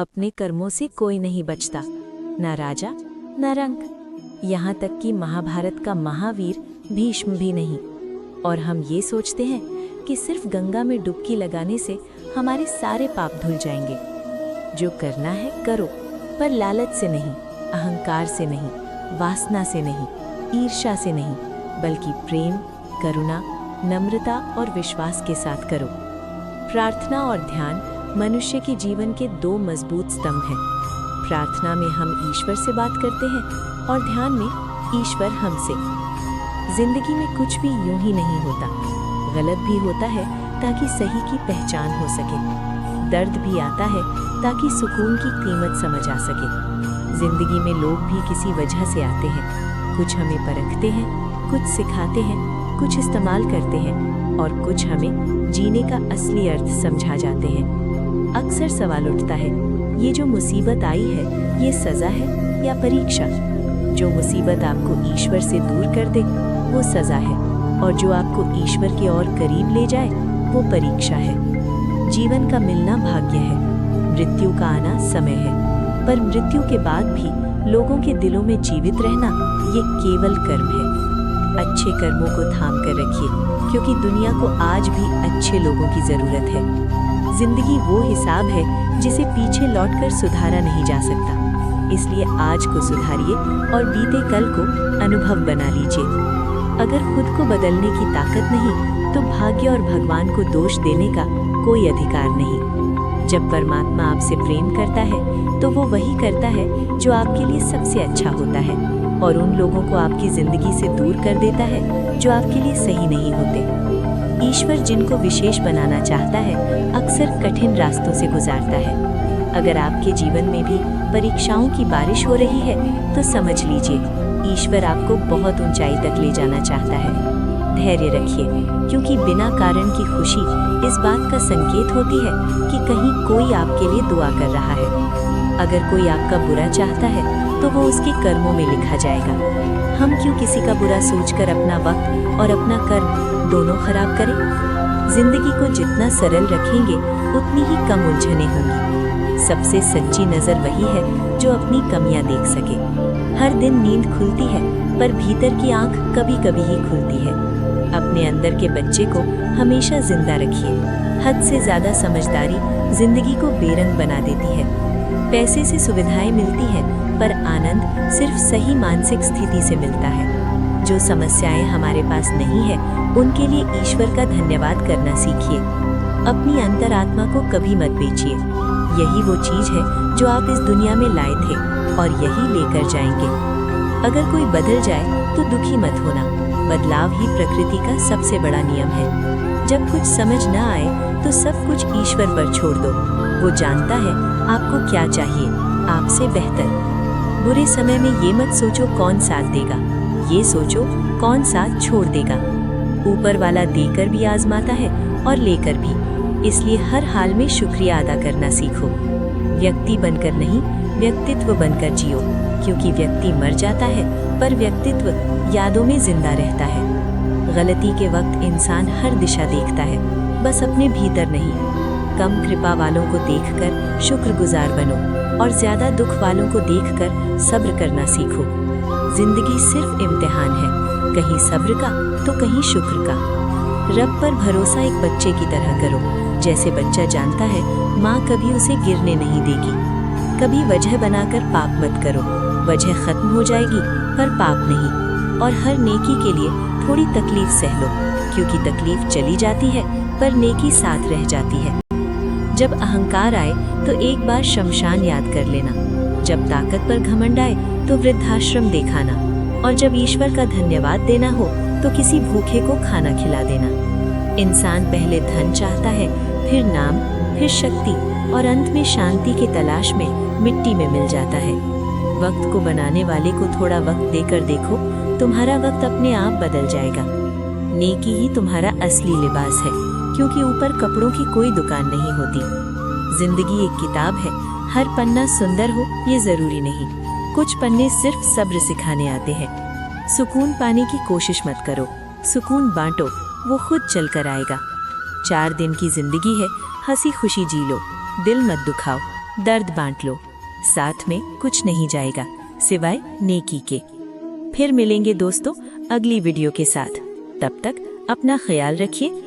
अपने कर्मों से कोई नहीं बचता, न राजा न रंक, यहाँ तक कि महाभारत का महावीर भीष्म भी नहीं। और हम ये सोचते हैं कि सिर्फ गंगा में डुबकी लगाने से हमारे सारे पाप धुल जाएंगे। जो करना है करो, पर लालच से नहीं, अहंकार से नहीं, वासना से नहीं, ईर्ष्या से नहीं, बल्कि प्रेम, करुणा, नम्रता और विश्वास के साथ करो। प्रार्थना और ध्यान मनुष्य के जीवन के दो मजबूत स्तंभ हैं। प्रार्थना में हम ईश्वर से बात करते हैं और ध्यान में ईश्वर हमसे। जिंदगी में कुछ भी यूं ही नहीं होता, गलत भी होता है ताकि सही की पहचान हो सके। दर्द भी आता है ताकि सुकून की कीमत समझ आ सके। जिंदगी में लोग भी किसी वजह से आते हैं, कुछ हमें परखते हैं, कुछ सिखाते हैं, कुछ इस्तेमाल करते हैं और कुछ हमें जीने का असली अर्थ समझा जाते हैं। अक्सर सवाल उठता है, ये जो मुसीबत आई है ये सज़ा है या परीक्षा? जो मुसीबत आपको ईश्वर से दूर कर दे वो सज़ा है, और जो आपको ईश्वर के और करीब ले जाए वो परीक्षा है। जीवन का मिलना भाग्य है, मृत्यु का आना समय है, पर मृत्यु के बाद भी लोगों के दिलों में जीवित रहना ये केवल कर्म है। अच्छे कर्मों को थाम कर रखिए, क्योंकि दुनिया को आज भी अच्छे लोगों की ज़रूरत है। जिंदगी वो हिसाब है जिसे पीछे लौटकर सुधारा नहीं जा सकता, इसलिए आज को सुधारिए और बीते कल को अनुभव बना लीजिए। अगर खुद को बदलने की ताकत नहीं तो भाग्य और भगवान को दोष देने का कोई अधिकार नहीं। जब परमात्मा आपसे प्रेम करता है तो वो वही करता है जो आपके लिए सबसे अच्छा होता है, और उन लोगों को आपकी जिंदगी से दूर कर देता है जो आपके लिए सही नहीं होते। ईश्वर जिनको विशेष बनाना चाहता है अक्सर कठिन रास्तों से गुजारता है। अगर आपके जीवन में भी परीक्षाओं की बारिश हो रही है तो समझ लीजिए ईश्वर आपको बहुत ऊंचाई तक ले जाना चाहता है। धैर्य रखिए, क्योंकि बिना कारण की खुशी इस बात का संकेत होती है कि कहीं कोई आपके लिए दुआ कर रहा है। अगर कोई आपका बुरा चाहता है तो वो उसके कर्मों में लिखा जाएगा। हम क्यों किसी का बुरा सोचकर अपना वक्त और अपना कर्म दोनों खराब करें? जिंदगी को जितना सरल रखेंगे उतनी ही कम उलझनें होंगी। सबसे सच्ची नज़र वही है जो अपनी कमियां देख सके। हर दिन नींद खुलती है, पर भीतर की आंख कभी कभी ही खुलती है। अपने अंदर के बच्चे को हमेशा जिंदा रखिए। हद से ज़्यादा समझदारी जिंदगी को बेरंग बना देती है। पैसे से सुविधाएं मिलती हैं, पर आनंद सिर्फ सही मानसिक स्थिति से मिलता है। जो समस्याएं हमारे पास नहीं है उनके लिए ईश्वर का धन्यवाद करना सीखिए। अपनी अंतरात्मा को कभी मत बेचिए। यही वो चीज़ है जो आप इस दुनिया में लाए थे और यही लेकर जाएंगे। अगर कोई बदल जाए तो दुखी मत होना, बदलाव ही प्रकृति का सबसे बड़ा नियम है। जब कुछ समझ न आए तो सब कुछ ईश्वर पर छोड़ दो, वो जानता है आपको क्या चाहिए, आपसे बेहतर। बुरे समय में ये मत सोचो कौन साथ देगा, ये सोचो कौन साथ छोड़ देगा। ऊपर वाला देकर भी आजमाता है और लेकर भी, इसलिए हर हाल में शुक्रिया अदा करना सीखो। व्यक्ति बनकर नहीं, व्यक्तित्व बनकर जियो, क्योंकि व्यक्ति मर जाता है पर व्यक्तित्व यादों में जिंदा रहता है। गलती के वक्त इंसान हर दिशा देखता है, बस अपने भीतर नहीं। कम कृपा वालों को देखकर शुक्रगुजार बनो और ज्यादा दुख वालों को देखकर सब्र करना सीखो। जिंदगी सिर्फ इम्तिहान है, कहीं सब्र का तो कहीं शुक्र का। रब पर भरोसा एक बच्चे की तरह करो। जैसे बच्चा जानता है माँ कभी उसे गिरने नहीं देगी। कभी वजह बनाकर पाप मत करो, वजह खत्म हो जाएगी पर पाप नहीं। और हर नेकी के लिए थोड़ी तकलीफ सह लो, क्योंकि तकलीफ चली जाती है पर नेकी साथ रह जाती है। जब अहंकार आए तो एक बार शमशान याद कर लेना। जब ताकत पर घमंड आए तो वृद्धाश्रम देखाना। और जब ईश्वर का धन्यवाद देना हो तो किसी भूखे को खाना खिला देना। इंसान पहले धन चाहता है, फिर नाम, फिर शक्ति और अंत में शांति की तलाश में मिट्टी में मिल जाता है। वक्त को बनाने वाले को थोड़ा वक्त देकर देखो, तुम्हारा वक्त अपने आप बदल जाएगा। नेकी ही तुम्हारा असली लिबास है, क्योंकि ऊपर कपड़ों की कोई दुकान नहीं होती। जिंदगी एक किताब है, हर पन्ना सुंदर हो ये जरूरी नहीं। कुछ पन्ने सिर्फ सब्र सिखाने आते हैं। सुकून पाने की कोशिश मत करो, सुकून बांटो, वो खुद चल कर आएगा। 4 दिन की जिंदगी है, हंसी खुशी जी लो, दिल मत दुखाओ। दर्द बांट लो, साथ में कुछ नहीं जाएगा सिवाय नेकी के। फिर मिलेंगे दोस्तों अगली वीडियो के साथ। तब तक अपना ख्याल रखिए